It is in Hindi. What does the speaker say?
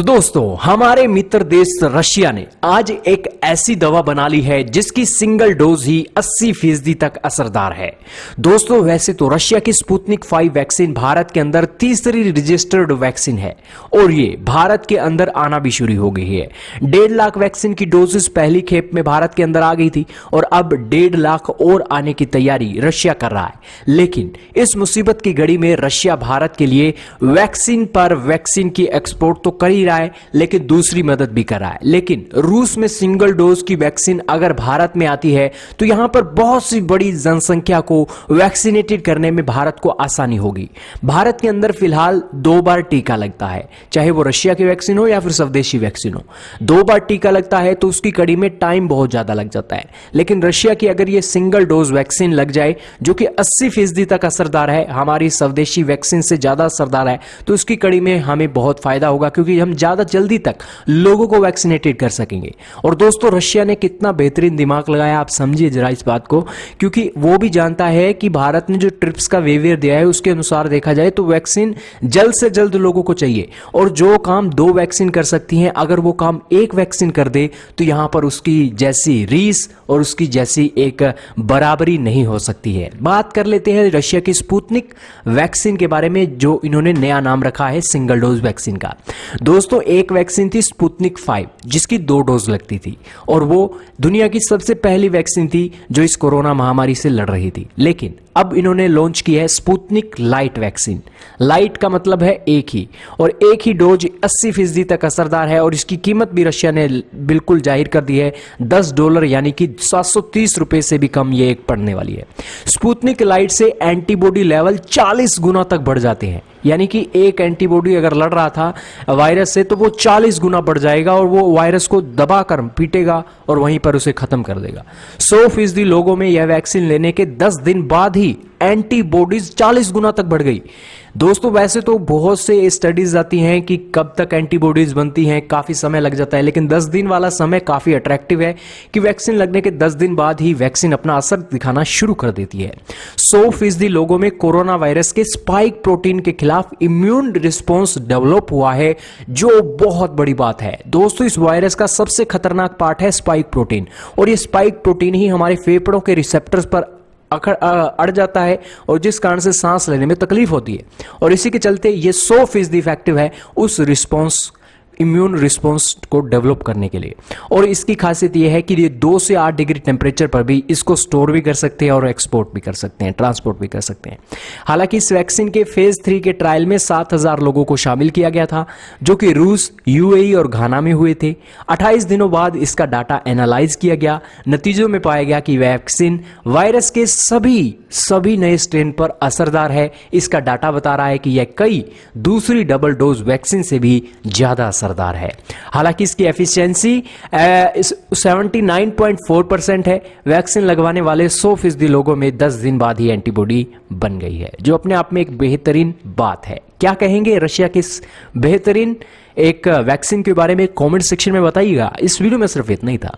तो दोस्तों, हमारे मित्र देश रशिया ने आज एक ऐसी दवा बना ली है जिसकी सिंगल डोज ही 80% तक असरदार है। दोस्तों, वैसे तो रशिया की स्पुतनिक 5 वैक्सीन भारत के अंदर तीसरी रजिस्टर्ड वैक्सीन है और ये भारत के अंदर आना भी शुरू हो गई है। 1.5 लाख वैक्सीन की डोजेस पहली खेप में भारत के अंदर आ गई थी और अब 1.5 लाख और आने की तैयारी रशिया कर रहा है। लेकिन इस मुसीबत की घड़ी में रशिया भारत के लिए वैक्सीन पर वैक्सीन की एक्सपोर्ट तो कर ही रहा है, लेकिन दूसरी मदद भी कर रहा है। लेकिन रूस में सिंगल डोज की वैक्सीन अगर भारत में आती है तो यहां पर बहुत सी बड़ी जनसंख्या को वैक्सीनेटेड करने में भारत को आसानी होगी। भारत के अंदर फिलहाल 2 बार टीका लगता है, चाहे वो रशिया की वैक्सीन हो या फिर स्वदेशी वैक्सीन हो। 2 बार टीका लगता है तो उसकी कड़ी में टाइम बहुत ज्यादा लग जाता है। लेकिन रशिया की अगर ये सिंगल डोज वैक्सीन लग जाए जो कि 80% तक असरदार है, हमारी स्वदेशी वैक्सीन से ज्यादा असरदार है, तो उसकी कड़ी में हमें बहुत फायदा होगा क्योंकि हम ज्यादा जल्दी तक लोगों को वैक्सीनेटेड कर सकेंगे। और दोस्तों, रशिया ने कितना बेहतरीन दिमाग लगाया, आप समझिए जरा इस बात को, क्योंकि वो भी जानता है कि भारत ने जो ट्रिप्स का वेवियर दिया है उसके अनुसार देखा जाए तो वैक्सीन जल्द से जल्द लोगों को चाहिए और जो काम 2 वैक्सीन कर सकती हैं अगर वो काम 1 वैक्सीन कर दे तो यहां पर उसकी जैसी रीस और उसकी जैसी एक बराबरी नहीं हो सकती है। बात कर लेते हैं रशिया की स्पुतनिक वैक्सीन के बारे में जो इन्होंने नया नाम रखा है सिंगल डोज वैक्सीन का। दोस्तों, एक वैक्सीन थी स्पुतनिक 5 जिसकी 2 डोज लगती थी और वो दुनिया की सबसे पहली वैक्सीन थी जो इस कोरोना महामारी से लड़ रही थी। लेकिन अब इन्होंने लॉन्च की है स्पुतनिक लाइट वैक्सीन। लाइट का मतलब है एक ही, और एक ही डोज 80% तक असरदार है और इसकी कीमत भी रशिया ने बिल्कुल जाहिर कर दी है, $10 यानी कि 730 रुपए से भी कम ये एक पड़ने वाली है। स्पुतनिक लाइट से एंटीबॉडी लेवल 40 गुना तक बढ़ जाते हैं, यानी कि एक एंटीबॉडी अगर लड़ रहा था वायरस से तो वो 40 गुना बढ़ जाएगा और वो वायरस को दबाकर पीटेगा और वहीं पर उसे खत्म कर देगा। 100% लोगों में यह वैक्सीन लेने के 10 दिन बाद ही एंटीबॉडीज 40 गुना तक बढ़ गई। दोस्तों, वैसे तो बहुत से स्टडीज आती हैं कि कब तक एंटीबॉडीज बनती हैं, काफी समय लग जाता है, लेकिन 10 दिन वाला समय काफी अट्रैक्टिव है कि वैक्सीन लगने के 10 दिन बाद ही वैक्सीन अपना असर दिखाना शुरू कर देती है। 100% लोगों में कोरोना वायरस के स्पाइक प्रोटीन के खिलाफ इम्यून रिस्पॉन्स डेवलप हुआ है, जो बहुत बड़ी बात है। दोस्तों, इस वायरस का सबसे खतरनाक पार्ट है स्पाइक प्रोटीन और ये स्पाइक प्रोटीन ही हमारे फेफड़ों के रिसेप्टर्स पर अड़ जाता है और जिस कारण से सांस लेने में तकलीफ होती है और इसी के चलते ये 100% इफेक्टिव है उस रिस्पॉन्स इम्यून रिस्पॉन्स को डेवलप करने के लिए। और इसकी खासियत यह है कि ये 2 से 8 डिग्री टेम्परेचर पर भी इसको स्टोर भी कर सकते हैं और एक्सपोर्ट भी कर सकते हैं, ट्रांसपोर्ट भी कर सकते हैं। हालांकि इस वैक्सीन के फेज 3 के ट्रायल में 7000 लोगों को शामिल किया गया था जो कि रूस, यूएई और घाना में हुए थे। 28 दिनों बाद इसका डाटा एनालाइज किया गया। नतीजों में पाया गया कि वैक्सीन वायरस के सभी नए स्ट्रेन पर असरदार है। इसका डाटा बता रहा है कि यह कई दूसरी डबल डोज वैक्सीन से भी ज्यादा असरदार है। हालांकि इसकी एफिशिएंसी 79.4% है। वैक्सीन लगवाने वाले 100% लोगों में 10 दिन बाद ही एंटीबॉडी बन गई है, जो अपने आप में एक बेहतरीन बात है। क्या कहेंगे रशिया के इस बेहतरीन एक वैक्सीन के बारे में कमेंट सेक्शन में बताइएगा। इस वीडियो में सिर्फ इतना ही था।